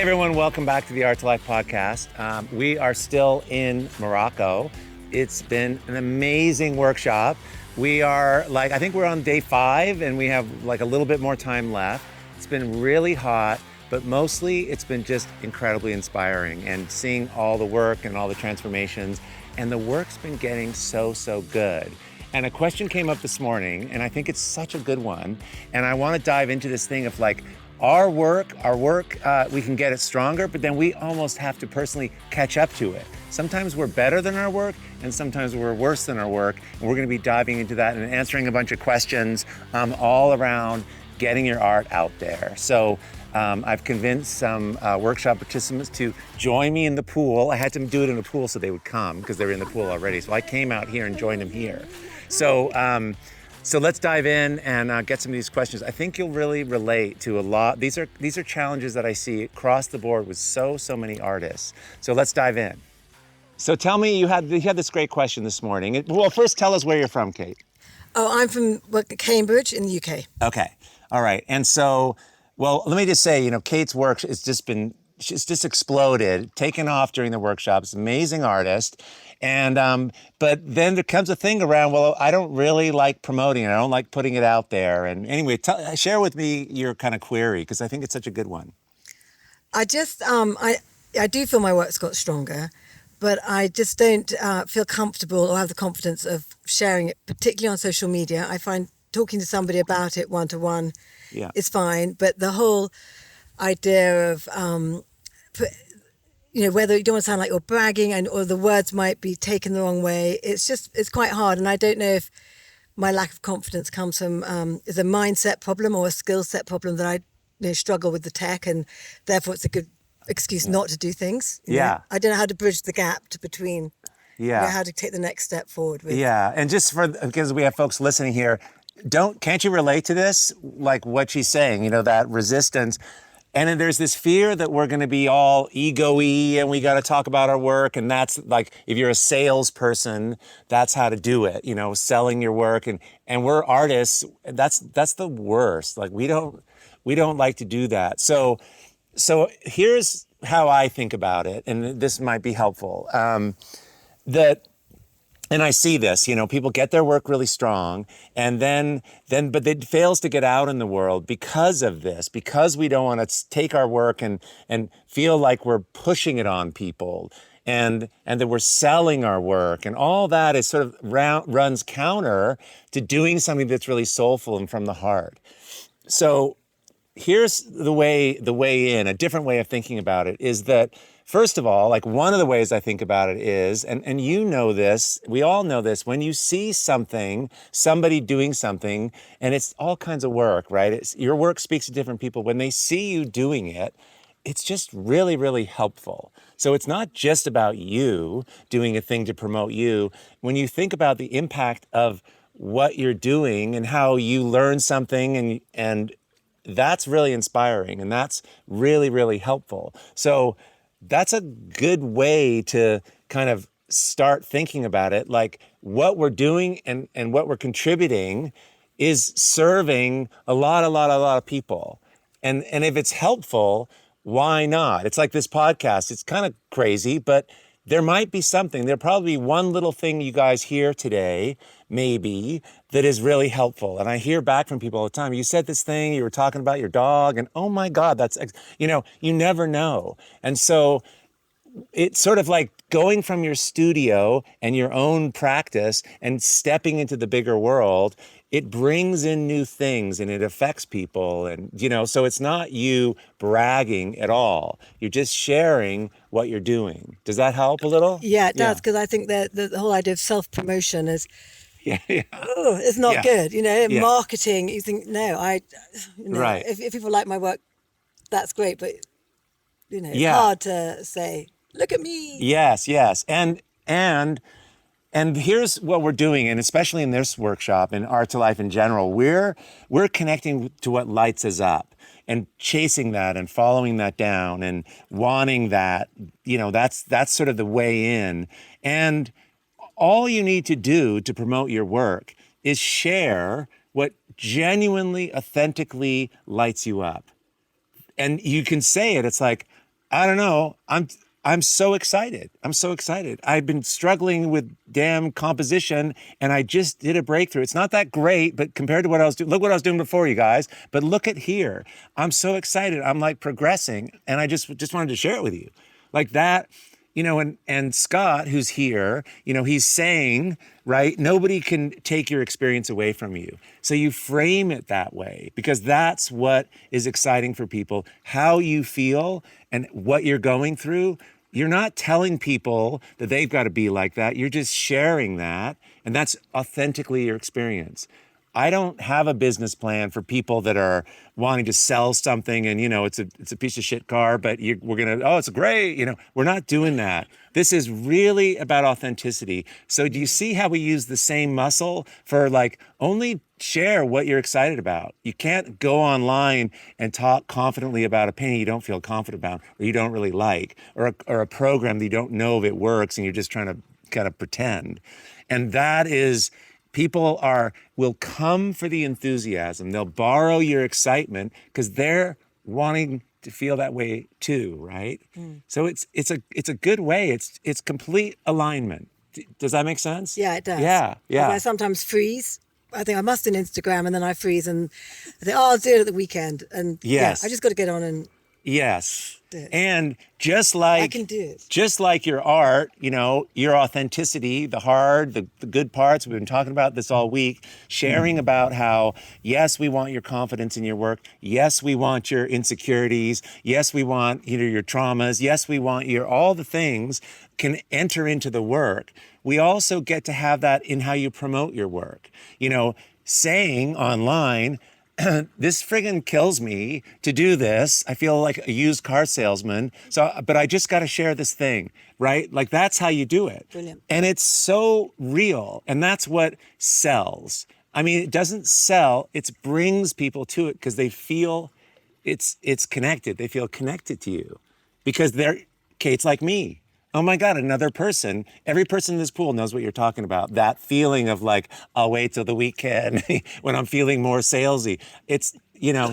everyone, welcome back to the Art2Life podcast. We are still in Morocco. It's been an amazing workshop. We are I think we're on day 5 and we have a little bit more time left. It's been really hot, but mostly it's been just incredibly inspiring and seeing all the work and all the transformations, and the work's been getting so good. And a question came up this morning, and I think it's such a good one. And I want to dive into this thing of our work, we can get it stronger, but then we almost have to personally catch up to it. Sometimes we're better than our work, and sometimes we're worse than our work. And we're going to be diving into that and answering a bunch of questions all around getting your art out there. So I've convinced some workshop participants to join me in the pool. I had to do it in a pool so they would come because they were in the pool already. So I came out here and joined them here. So let's dive in and get some of these questions. I think you'll really relate to a lot. These are challenges that I see across the board with so many artists. So let's dive in. So tell me, you had this great question this morning. Well, first tell us where you're from, Kate. Oh, I'm from Cambridge in the UK. Okay, all right. And so, well, let me just say, Kate's work has she's just exploded, taken off during the workshops, amazing artist. And, but then there comes a thing around, well, I don't really like promoting it. I don't like putting it out there. And anyway, share with me your kind of query, because I think it's such a good one. I just, I do feel my work's got stronger, but I just don't feel comfortable or have the confidence of sharing it, particularly on social media. I find talking to somebody about it one-to-one is fine, but the whole idea of, whether you don't want to sound like you're bragging or the words might be taken the wrong way, it's quite hard. And I don't know if my lack of confidence comes from, is a mindset problem or a skill set problem that I struggle with the tech, and therefore it's a good excuse not to do things. You know? I don't know how to bridge the gap between how to take the next step forward. And just because we have folks listening here, can't you relate to this? Like what she's saying, that resistance. And then there's this fear that we're going to be all ego-y and we got to talk about our work. And that's if you're a salesperson, that's how to do it, selling your work. And we're artists. That's the worst. We don't like to do that. So here's how I think about it. And this might be helpful. And I see this, people get their work really strong and but it fails to get out in the world because of this, because we don't want to take our work and feel like we're pushing it on people and that we're selling our work, and all that is sort of runs counter to doing something that's really soulful and from the heart. So here's the way in, a different way of thinking about it is that, first of all, one of the ways I think about it is, and you know this, we all know this, when you see somebody doing something, and it's all kinds of work, right? Your work speaks to different people. When they see you doing it, it's just really, really helpful. So it's not just about you doing a thing to promote you. When you think about the impact of what you're doing and how you learn something, and that's really inspiring, and that's really, really helpful. So that's a good way to kind of start thinking about it. What we're doing and what we're contributing is serving a lot of people. And if it's helpful, why not? It's like this podcast. It's kind of crazy, but there might be something. There'll probably be one little thing you guys hear today, maybe, that is really helpful. And I hear back from people all the time. You said this thing, you were talking about your dog, and oh my God, you never know. And so it's sort of like going from your studio and your own practice and stepping into the bigger world. It brings in new things and it affects people. And, so it's not you bragging at all. You're just sharing what you're doing. Does that help a little? Yeah, it does. Because I think that the whole idea of self-promotion is, it's not good. Marketing, you think, right. If people like my work, that's great. But, it's hard to say, look at me. Yes. And here's what we're doing, and especially in this workshop, in Art2Life in general, we're connecting to what lights us up and chasing that and following that down and wanting that. That's sort of the way in. And all you need to do to promote your work is share what genuinely, authentically lights you up. And you can say it. It's like, I don't know. I'm so excited. I'm so excited. I've been struggling with damn composition and I just did a breakthrough. It's not that great, but compared to what I was doing, look what I was doing before, you guys. But look at here. I'm so excited. I'm like progressing and I just wanted to share it with you. Like that, and Scott, who's here, he's saying, right, nobody can take your experience away from you. So you frame it that way because that's what is exciting for people. How you feel and what you're going through, you're not telling people that they've got to be like that. You're just sharing that, and that's authentically your experience. I don't have a business plan for people that are wanting to sell something and, it's a piece of shit car, but we're going to, oh, it's great. We're not doing that. This is really about authenticity. So do you see how we use the same muscle for like only share what you're excited about? You can't go online and talk confidently about a painting you don't feel confident about or you don't really like or a program that you don't know if it works and you're just trying to kind of pretend. And that is... People will come for the enthusiasm. They'll borrow your excitement because they're wanting to feel that way too, right? So it's a good way. It's complete alignment. Does that make sense? Yeah, it does. Yeah. I sometimes freeze. I think I must on Instagram and then I freeze and I think, I'll do it at the weekend. And yes. I just got to get on and yes. do it. And just like I can do it. Just like your art, your authenticity, the good parts, we've been talking about this all week, sharing about how, yes, we want your confidence in your work. Yes, we want your insecurities. Yes, we want your traumas. Yes, we want all the things can enter into the work. We also get to have that in how you promote your work. Saying online, this friggin' kills me to do this. I feel like a used car salesman. But I just got to share this thing, right? Like that's how you do it. Brilliant. And it's so real. And that's what sells. I mean, it doesn't sell. It brings people to it because they feel it's connected. They feel connected to you because it's like me. Oh my God, another person. Every person in this pool knows what you're talking about. That feeling of like, I'll wait till the weekend when I'm feeling more salesy. It's,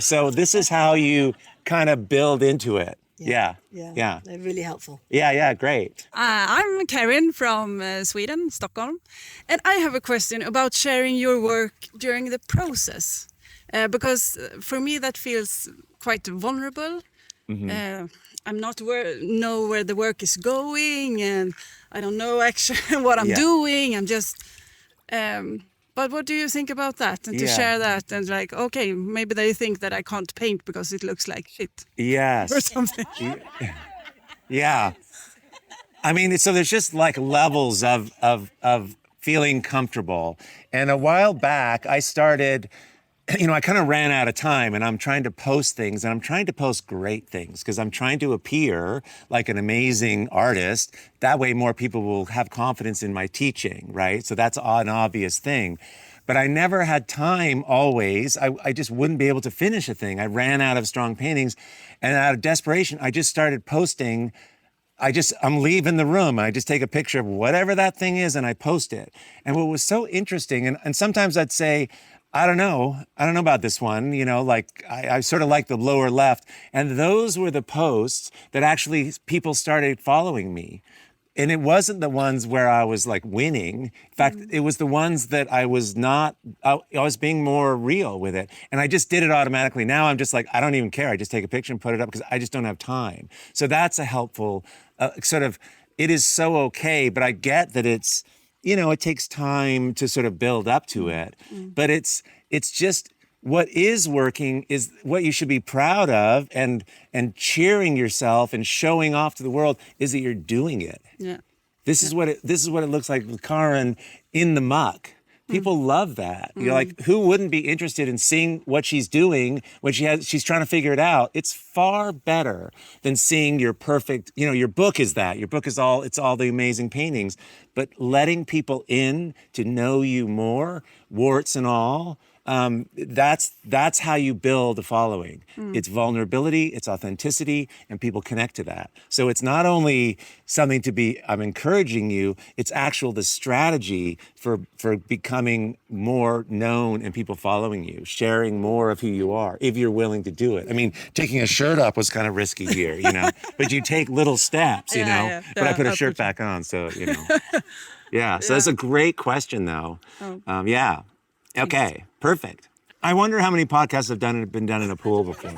so this is how you kind of build into it. Yeah. They're really helpful. Yeah, great. I'm Karin from Sweden, Stockholm. And I have a question about sharing your work during the process. Because for me, that feels quite vulnerable. Mm-hmm. I'm not know where the work is going, and I don't know actually what I'm doing. I'm just, but what do you think about that? And to share that and like, okay, maybe they think that I can't paint because it looks like shit. Yes. Or something. Yeah. I mean, so there's just like levels of feeling comfortable. And a while back, I started... I kind of ran out of time and I'm trying to post things and I'm trying to post great things because I'm trying to appear like an amazing artist. That way more people will have confidence in my teaching, right? So that's an obvious thing. But I never had time always. I just wouldn't be able to finish a thing. I ran out of strong paintings and out of desperation, I just started posting. I'm leaving the room. I just take a picture of whatever that thing is and I post it. And what was so interesting, and sometimes I'd say, I don't know about this one, like I sort of like the lower left. And those were the posts that actually people started following me. And it wasn't the ones where I was like winning. In fact, it was the ones that I was not, I was being more real with it. And I just did it automatically. Now I'm just like, I don't even care. I just take a picture and put it up because I just don't have time. So that's a helpful it is so okay, but I get that it's, it takes time to sort of build up to it, but it's just what is working is what you should be proud of and cheering yourself and showing off to the world is that you're doing it. Yeah. This is what it looks like with Karin in the muck. People love that. You're like, who wouldn't be interested in seeing what she's doing when she's trying to figure it out? It's far better than seeing your perfect, your book is that. Your book is all the amazing paintings. But letting people in to know you more, warts and all, that's how you build a following. It's vulnerability, it's authenticity, and people connect to that. So it's not only something to be, I'm encouraging you, it's actual the strategy for becoming more known and people following you, sharing more of who you are, if you're willing to do it. I mean, taking a shirt up was kind of risky here, but you take little steps, but I put a shirt back on, so, Yeah, so that's a great question, though. Yeah. Okay, perfect. I wonder how many podcasts have been done in a pool before.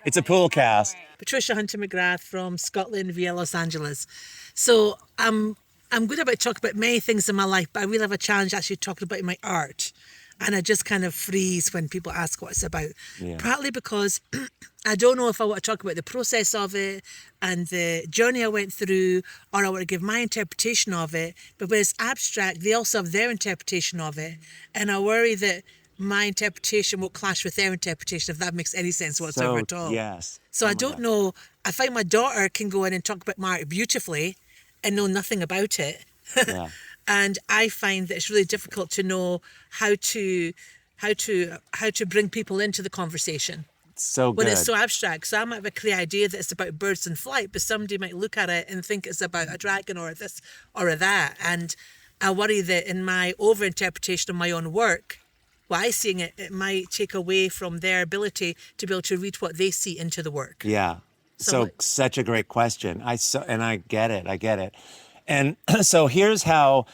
It's a pool cast. Patricia Hunter McGrath from Scotland via Los Angeles. So I'm good about talking about many things in my life, but I really have a challenge actually talking about my art. And I just kind of freeze when people ask what it's about. Yeah. Partly because I don't know if I want to talk about the process of it and the journey I went through, or I want to give my interpretation of it. But when it's abstract, they also have their interpretation of it. And I worry that my interpretation will clash with their interpretation, if that makes any sense whatsoever at all. Yes. So I don't know. I find my daughter can go in and talk about my art beautifully and know nothing about it. Yeah. And I find that it's really difficult to know how to bring people into the conversation So good. when it's so abstract. So I might have a clear idea that it's about birds in flight, but somebody might look at it and think it's about a dragon or this or that. And I worry that in my overinterpretation of my own work, what I see in it, it might take away from their ability to be able to read what they see into the work. Yeah. So Such a great question. I get it. And so here's how,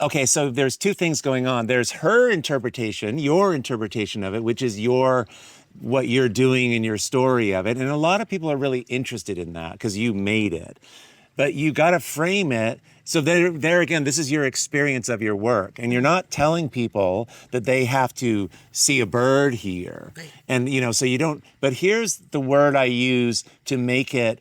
okay, so there's two things going on. There's her interpretation, your interpretation of it, which is what you're doing in your story of it. And a lot of people are really interested in that because you made it. But you got to frame it. So there again, this is your experience of your work. And you're not telling people that they have to see a bird here. Right. And, so you don't, but here's the word I use to make it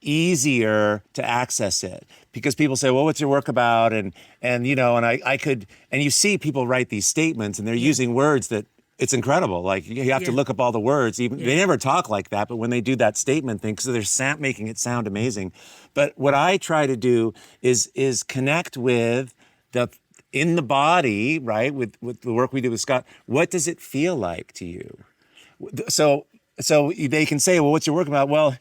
easier to access it, because people say, well, what's your work about? And I could, and you see people write these statements and they're using words that it's incredible. Like you have to look up all the words. Even they never talk like that, but when they do that statement thing, so they're making it sound amazing. But what I try to do is connect with in the body, right? With the work we do with Scott, what does it feel like to you? So they can say, well, what's your work about? Well,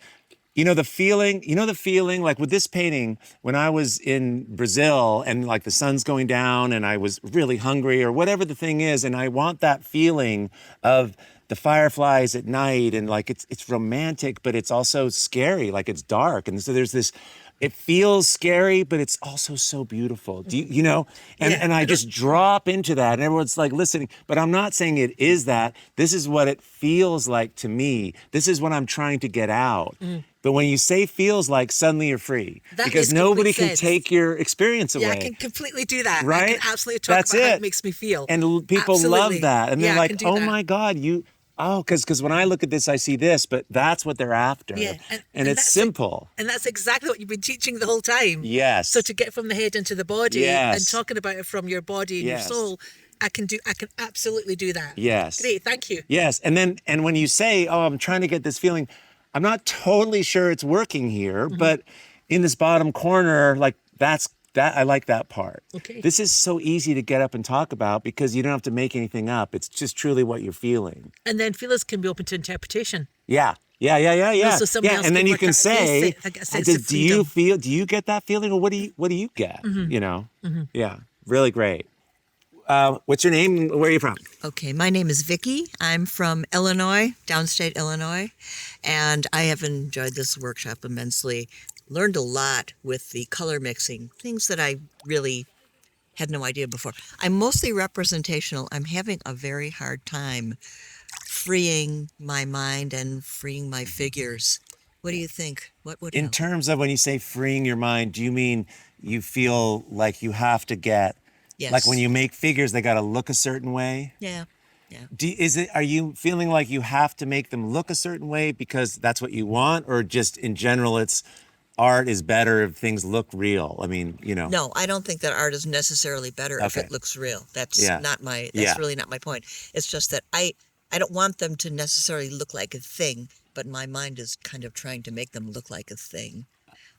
the feeling like with this painting, when I was in Brazil and like the sun's going down and I was really hungry or whatever the thing is, and I want that feeling of the fireflies at night, and like it's romantic, but it's also scary, like it's dark. And so there's this, it feels scary, but it's also so beautiful. Do you know? And I just drop into that, and everyone's like listening. But I'm not saying it is that. This is what it feels like to me. This is what I'm trying to get out. But when you say feels like, suddenly you're free. That because makes nobody complete can sense. take your experience away. Yeah, I can completely do that. Right? I can absolutely talk That's about how it it makes me feel. And people Absolutely. love that. And Yeah, they're I like, can do oh that. my God, because when I look at this, I see this, but that's what they're after. Yeah, and it's that's simple. And that's exactly what you've been teaching the whole time. Yes. So to get from the head into the body Yes. and talking about it from your body and Yes. your soul, I can absolutely do that. Yes. Great, thank you. Yes. And when you say, oh, I'm trying to get this feeling, I'm not totally sure it's working here, but in this bottom corner, like that, I like that part. Okay. This is so easy to get up and talk about because you don't have to make anything up. It's just truly what you're feeling. And then feelings can be open to interpretation. Yeah. So somebody else and then can you work can out- say, like a sense of do you freedom. do you get that feeling, or what do you get? Yeah, really great. What's your name? Where are you from? Okay, my name is Vicki. I'm from Illinois, downstate Illinois, and I have enjoyed this workshop immensely. Learned a lot with the color mixing, things that I really had no idea before. I'm mostly representational. I'm having a very hard time freeing my mind and freeing my figures. What do you think? What would In help? terms of when you say freeing your mind, do you mean you feel like you have to get, Yes. like when you make figures, they got to look a certain way? Yeah. Are you feeling like you have to make them look a certain way because that's what you want, or just in general, it's art is better if things look real? I mean, No, I don't think that art is necessarily better if Okay. it looks real. That's Yeah. that's really not my point. It's just that I don't want them to necessarily look like a thing, but my mind is kind of trying to make them look like a thing.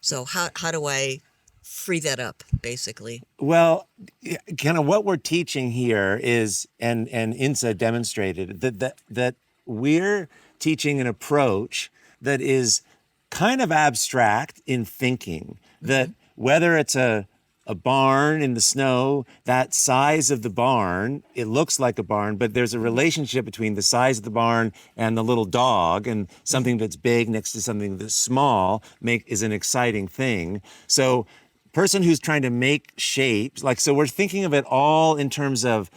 So how do I free that up, basically. Well, kind of what we're teaching here is, and INSA demonstrated that we're teaching an approach that is kind of abstract in thinking. That whether it's a barn in the snow, that size of the barn, it looks like a barn, but there's a relationship between the size of the barn and the little dog, and something that's big next to something that's small is an exciting thing. So person who's trying to make shapes, like, so we're thinking of it all in terms of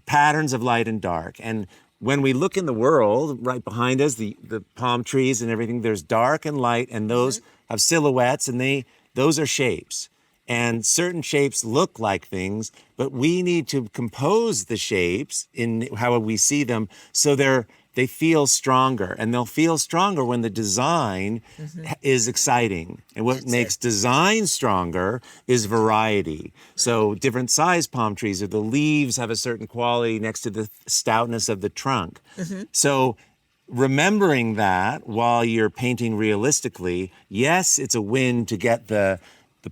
patterns of light and dark. And when we look in the world right behind us, the palm trees and everything, there's dark and light, and those have silhouettes, and those are shapes. And certain shapes look like things, but we need to compose the shapes in how we see them so they feel stronger, and they'll feel stronger when the design is exciting. And what makes design stronger is variety. So different size palm trees, or the leaves have a certain quality next to the stoutness of the trunk. So remembering that while you're painting realistically, yes, it's a win to get the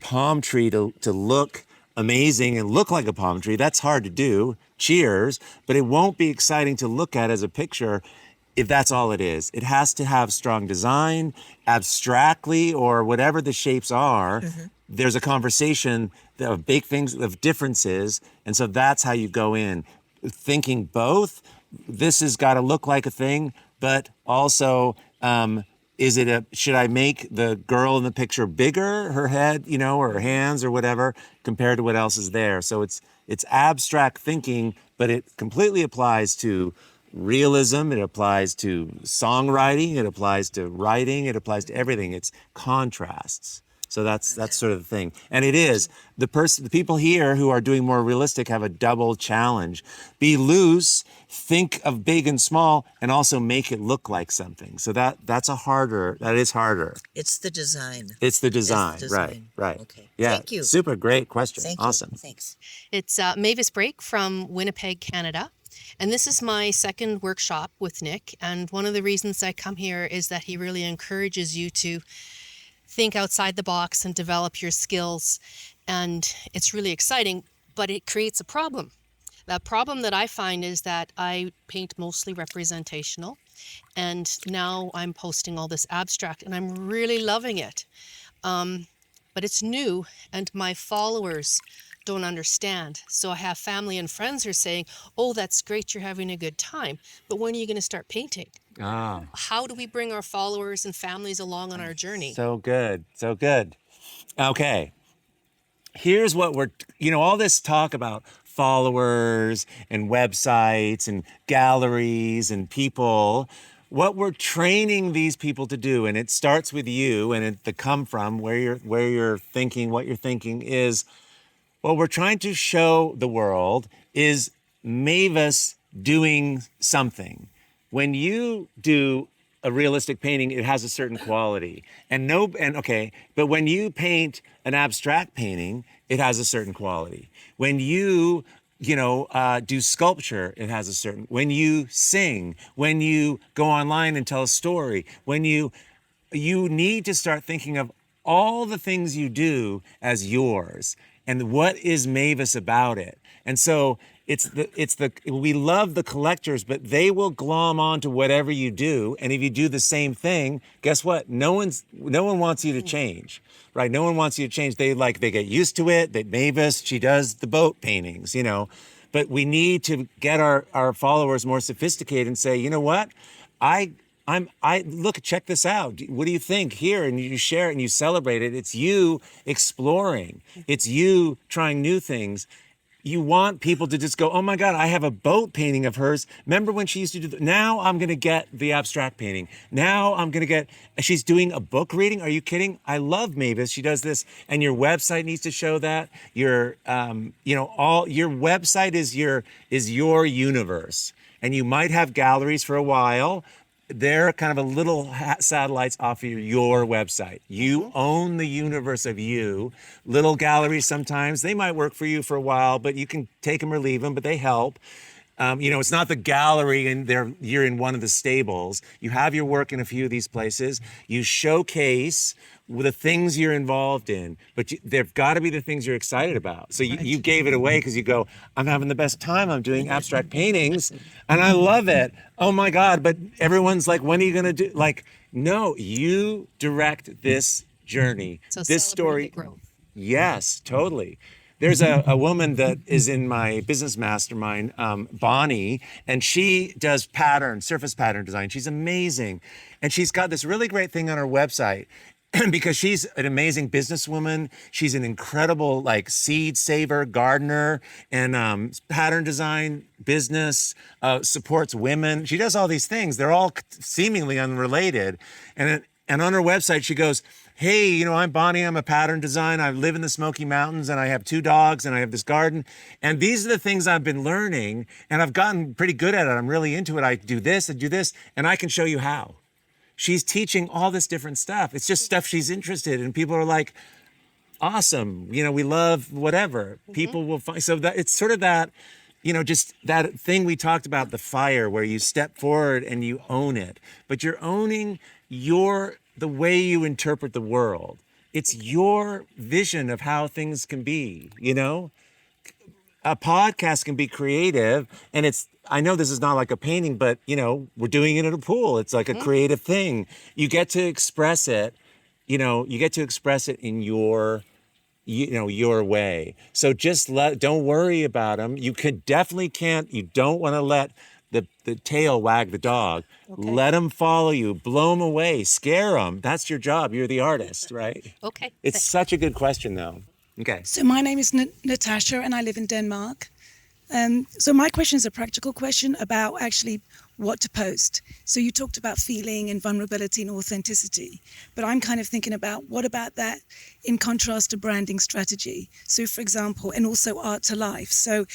palm tree to look amazing and look like a palm tree. That's hard to do. Cheers. But it won't be exciting to look at as a picture if that's all it is. It has to have strong design, abstractly, or whatever the shapes are. There's a conversation of big things, of differences. And so that's how you go in. Thinking both, this has got to look like a thing, but also, should I make the girl in the picture bigger, her head, or her hands or whatever, compared to what else is there? So it's abstract thinking, but it completely applies to realism. It applies to songwriting. It applies to writing. It applies to everything. It's contrasts. So that's sort of the thing. And it is the people here who are doing more realistic have a double challenge. Be loose, think of big and small, and also make it look like something. So that is harder. It's the design. It's the design. Right. Okay. Yeah. Thank you. Super great question. Thank Awesome. you. Thanks. It's Mavis Brake from Winnipeg, Canada. And this is my second workshop with Nick. And one of the reasons I come here is that he really encourages you to think outside the box and develop your skills. And it's really exciting, but it creates a problem. The problem that I find is that I paint mostly representational, and now I'm posting all this abstract, and I'm really loving it. But it's new, and my followers don't understand. So I have family and friends who are saying, oh, that's great, you're having a good time, but when are you going to start painting? How do we bring our followers and families along on our journey? So good. Okay. Here's what all this talk about followers and websites and galleries and people, what we're training these people to do, and it starts with you, and the come from, where you're thinking, what you're thinking is, what we're trying to show the world is Mavis doing something. When you do a realistic painting, it has a certain quality. But when you paint an abstract painting, it has a certain quality. When you do sculpture, it has a certain. When you sing, when you go online and tell a story, when you need to start thinking of all the things you do as yours, and what is Mavis about it. And so we love the collectors, but they will glom onto whatever you do. And if you do the same thing, guess what? No one wants you to change, right? No one wants you to change. They get used to it. That Mavis, she does the boat paintings, But we need to get our followers more sophisticated and say, you know what? Check this out. What do you think here? And you share it and you celebrate it. It's you exploring. It's you trying new things. You want people to just go, oh my God, I have a boat painting of hers. Remember when she used to do now I'm going to get the abstract painting. Now I'm going to she's doing a book reading. Are you kidding? I love Mavis. She does this. And your website needs to show that. Your website is your universe. And you might have galleries for a while. They're kind of a little satellites off of your website. You own the universe of you. Little galleries sometimes, they might work for you for a while, but you can take them or leave them, but they help. It's not the gallery and you're in one of the stables. You have your work in a few of these places. You showcase the things you're involved in, but there've got to be the things you're excited about. So you gave it away because you go, I'm having the best time. I'm doing abstract paintings and I love it. Oh my God. But everyone's like, when are you going to do, like, no, you direct this journey, So this celebrate the story. growth. Yes, totally. There's a woman that is in my business mastermind, Bonnie, and she does surface pattern design. She's amazing. And she's got this really great thing on her website because she's an amazing businesswoman. She's an incredible like seed saver, gardener, and pattern design business, supports women. She does all these things. They're all seemingly unrelated. And on her website, she goes, hey, I'm Bonnie, I'm a pattern designer. I live in the Smoky Mountains and I have 2 dogs and I have this garden. And these are the things I've been learning and I've gotten pretty good at it. I'm really into it. I do this, and I can show you how. She's teaching all this different stuff. It's just stuff she's interested in. People are like, awesome. We love whatever. People will find. So that it's sort of that, just that thing we talked about, the fire, where you step forward and you own it. But you're owning the way you interpret the world. It's your vision of how things can be, A podcast can be creative, and I know this is not like a painting, but we're doing it in a pool. It's like a creative thing. You get to express it, in your your way. So just don't worry about them. You don't want to let the tail wag the dog. Okay. Let them follow you, blow them away, scare them. That's your job. You're the artist, right? Okay. It's such a good question though. Okay. So my name is Natasha and I live in Denmark. So my question is a practical question about actually what to post. So you talked about feeling and vulnerability and authenticity, but I'm kind of thinking about what about that in contrast to branding strategy? So for example, and also Art2Life. So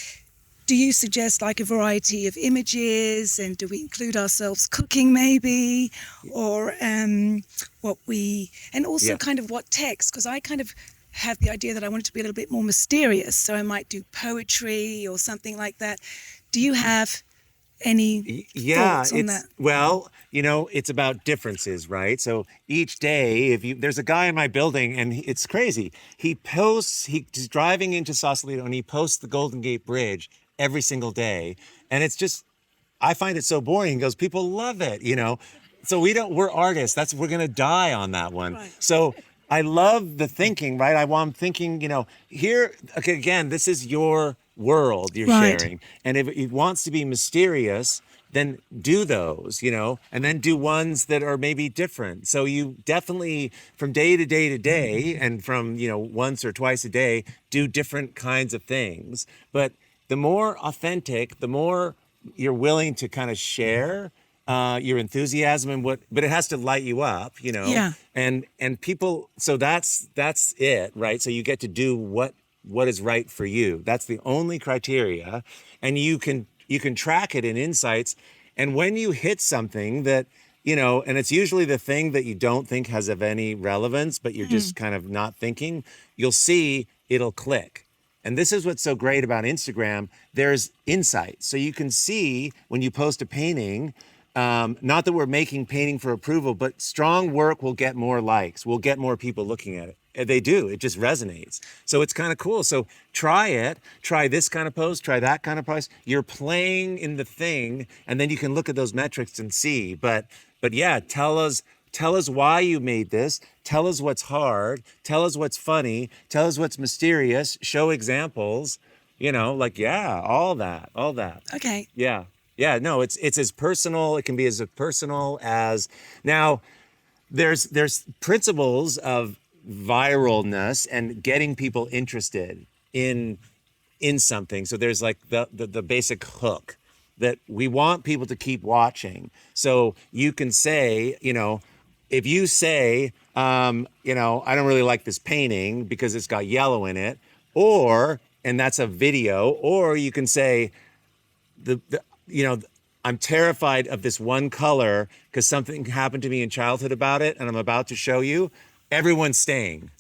do you suggest like a variety of images, and do we include ourselves cooking maybe, or and also kind of what text? Because I kind of have the idea that I want it to be a little bit more mysterious, so I might do poetry or something like that. Do you have any thoughts on that? Well, it's about differences, right? So each day, there's a guy in my building, and it's crazy. He's driving into Sausalito, and he posts the Golden Gate Bridge every single day, and it's just, I find it so boring. He goes, people love it, So we're artists. we're gonna die on that one. Right. So I love the thinking, right? I'm thinking, here, okay, again, this is your world you're sharing. And if it wants to be mysterious, then do those, and then do ones that are maybe different. So you definitely, from day to day to day, and from, once or twice a day, do different kinds of things. But the more authentic, the more you're willing to kind of share your enthusiasm but it has to light you up, Yeah. And people, so that's it, right? So you get to do what is right for you. That's the only criteria, and you can track it in insights. And when you hit something that, and it's usually the thing that you don't think has of any relevance, but you're just kind of not thinking, you'll see it'll click. And this is what's so great about Instagram. There's insight. So you can see when you post a painting, not that we're making painting for approval, but strong work will get more likes. We'll get more people looking at it. They do. It just resonates. So it's kind of cool. So try it. Try this kind of post. Try that kind of post. You're playing in the thing, and then you can look at those metrics and see. But yeah, tell us why you made this. Tell us what's hard. Tell us what's funny. Tell us what's mysterious. Show examples. All that. Okay. Yeah. Yeah, no, it's as personal. It can be as personal as, now there's principles of viralness and getting people interested in something. So there's like the basic hook that we want people to keep watching. So you can say, if you say, I don't really like this painting because it's got yellow in it, and that's a video, or you can say, I'm terrified of this one color because something happened to me in childhood about it, and I'm about to show you. Everyone's staying.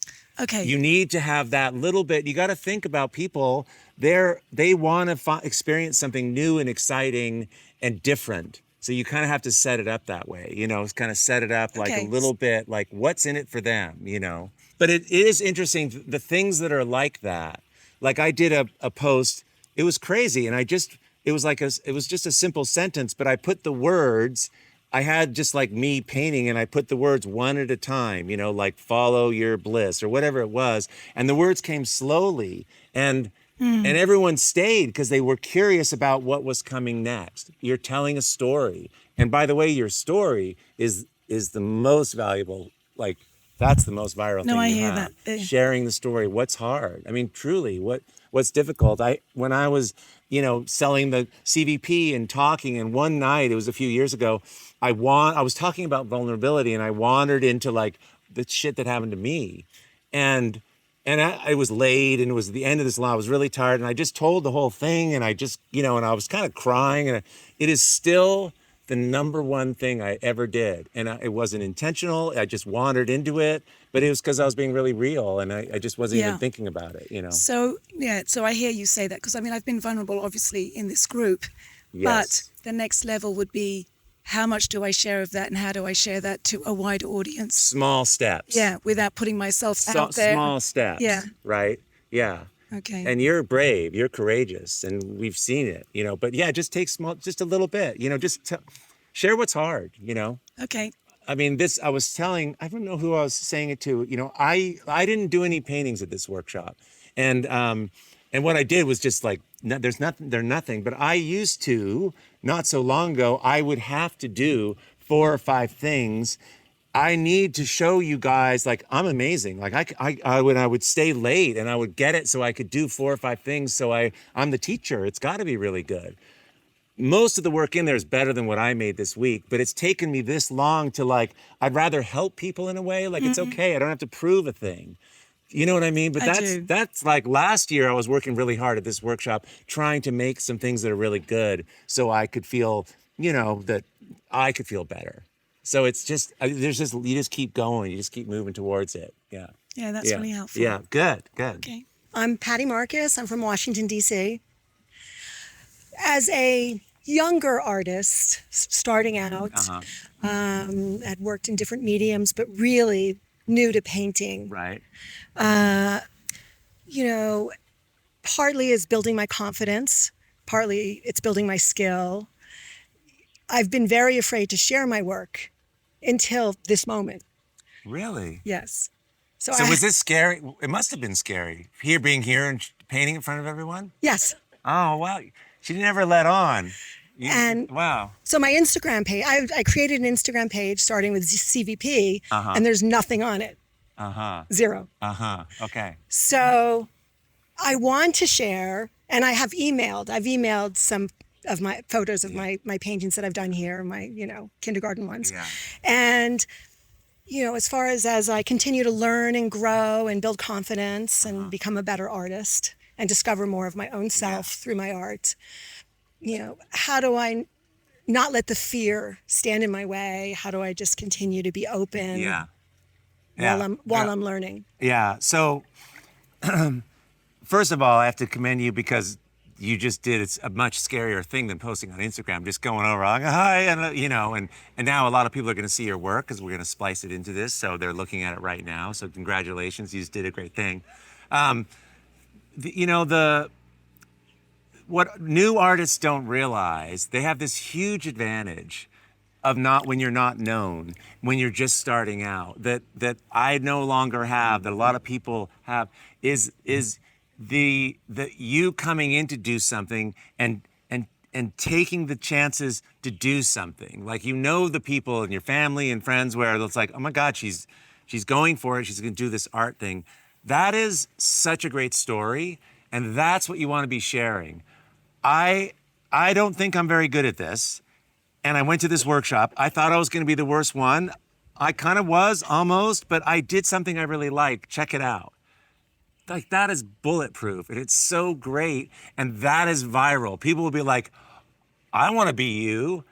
Okay. You need to have that little bit. You got to think about people. They want to experience something new and exciting and different. So you kind of have to set it up that way, kind of set it up like a Okay. little bit, like what's in it for them. But it is interesting, the things that are like that. Like I did a post, it was crazy. And it was just a simple sentence, but I put the words, I had just like me painting and I put the words one at a time, like follow your bliss or whatever it was. And the words came slowly and everyone stayed because they were curious about what was coming next. You're telling a story. And by the way, your story is the most valuable, like that's the most viral No, thing I you hear have. that. Sharing the story. What's hard? I mean, truly, what's difficult? When I was, selling the CVP and talking, and one night, it was a few years ago, I was talking about vulnerability and I wandered into like the shit that happened to me. And I was late and it was the end of this long. I was really tired and I just told the whole thing and I just, and I was kind of crying, and it is still the number one thing I ever did. And it wasn't intentional. I just wandered into it, but it was because I was being really real and I just wasn't even thinking about it, So I hear you say that, because I mean, I've been vulnerable obviously in this group, Yes. but the next level would be, how much do I share of that and how do I share that to a wider audience? Small steps. Yeah, without putting myself out there. Small steps. Yeah. Right? Yeah. Okay. And you're brave, you're courageous, and we've seen it, But yeah, just take just a little bit, share what's hard, Okay. I mean, I was telling, I don't know who I was saying it to, I didn't do any paintings at this workshop. And what I did was just like, they're nothing, but I used to, not so long ago, I would have to do 4 or 5 things. I need to show you guys, like, I'm amazing. Like when I would stay late and I would get it so I could do 4 or 5 things. So I'm the teacher. It's got to be really good. Most of the work in there is better than what I made this week, but it's taken me this long to like, I'd rather help people in a way. Like, it's okay. I don't have to prove a thing. You know what I mean? But that's like last year I was working really hard at this workshop, trying to make some things that are really good so I could feel, that I could feel better. So it's just, you just keep going. You just keep moving towards it. Yeah. Yeah, that's really helpful. Yeah, good. Okay. I'm Patty Marcus. I'm from Washington, D.C. As a younger artist starting out, I'd worked in different mediums, but really new to painting. Right. Partly is building my confidence, partly it's building my skill. I've been very afraid to share my work until this moment. Really? Yes. So was this scary? It must have been scary. Being here and painting in front of everyone? Yes. Oh, wow. She never let on. Wow. So my Instagram page, I created an Instagram page starting with CVP, and there's nothing on it. Zero. Okay. So I want to share, and I've emailed some of my photos of my paintings that I've done here, my, kindergarten ones. Yeah. And, as far as I continue to learn and grow and build confidence and become a better artist and discover more of my own self through my art, how do I not let the fear stand in my way? How do I just continue to be open while I'm learning? Yeah. So, first of all, I have to commend you because you just did a much scarier thing than posting on Instagram, just going over like, hi, and now a lot of people are going to see your work because we're going to splice it into this. So they're looking at it right now. So congratulations. You just did a great thing. What new artists don't realize, they have this huge advantage of when you're not known, when you're just starting out, that I no longer have, that a lot of people have, is the you coming in to do something and taking the chances to do something. Like, the people in your family and friends where it's like, oh my God, she's going for it. She's going to do this art thing. That is such a great story. And that's what you want to be sharing. I don't think I'm very good at this. And I went to this workshop. I thought I was going to be the worst one. I kind of was almost, but I did something I really liked. Check it out. Like, that is bulletproof and it's so great. And that is viral. People will be like, I want to be you.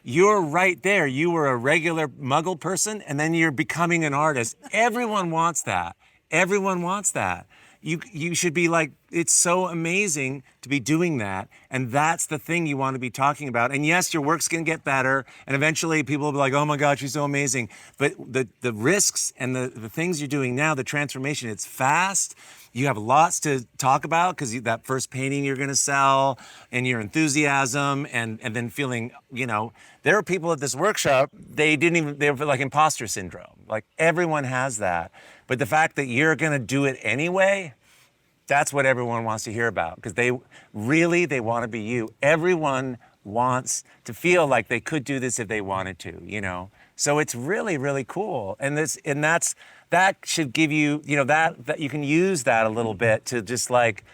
You're right there. You were a regular muggle person and then you're becoming an artist. Everyone wants that. Everyone wants that. You should be like it's so amazing to be doing that. And that's the thing you want to be talking about. And yes, your work's going to get better. And eventually people will be like, oh my God, she's so amazing. But the risks and the things you're doing now, the transformation, it's fast. You have lots to talk about because that first painting you're going to sell and your enthusiasm and then feeling, there are people at this workshop, they were like imposter syndrome. Like everyone has that. But the fact that you're going to do it anyway, that's what everyone wants to hear about because they want to be you. Everyone wants to feel like they could do this if they wanted to, So it's really, really cool. And that should give you, that you can use that a little bit to just like,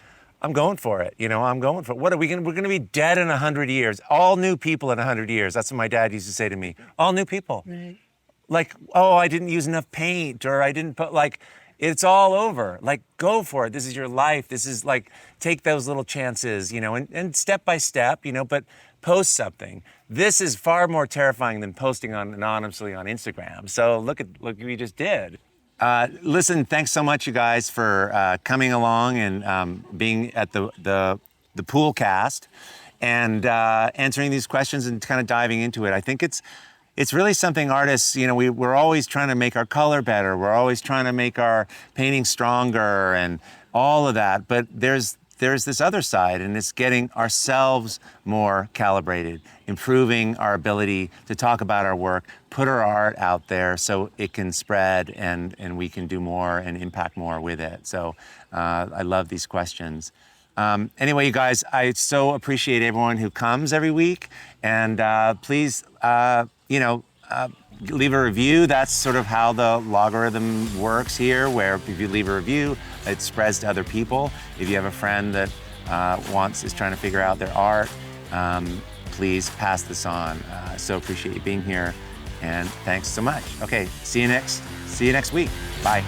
I'm going for it. I'm going for it. What are we going to, we're going to be dead in 100 years. All new people in 100 years. That's what my dad used to say to me. All new people. Right. Like, oh, I didn't use enough paint or I didn't put it's all over. Like, go for it. This is your life. This is like, take those little chances, and step by step, but post something. This is far more terrifying than posting anonymously on Instagram. So look what we just did. Listen, thanks so much, you guys, for coming along and being at the pool cast and answering these questions and kind of diving into it. I think it's really something artists, we're always trying to make our color better. We're always trying to make our painting stronger and all of that. But there's this other side, and it's getting ourselves more calibrated, improving our ability to talk about our work, put our art out there so it can spread and we can do more and impact more with it. So I love these questions. Anyway, you guys, I so appreciate everyone who comes every week. And please, leave a review. That's sort of how the logarithm works here, where if you leave a review, it spreads to other people. If you have a friend that is trying to figure out their art, please pass this on. So appreciate you being here, and thanks so much. Okay, see you next week. Bye.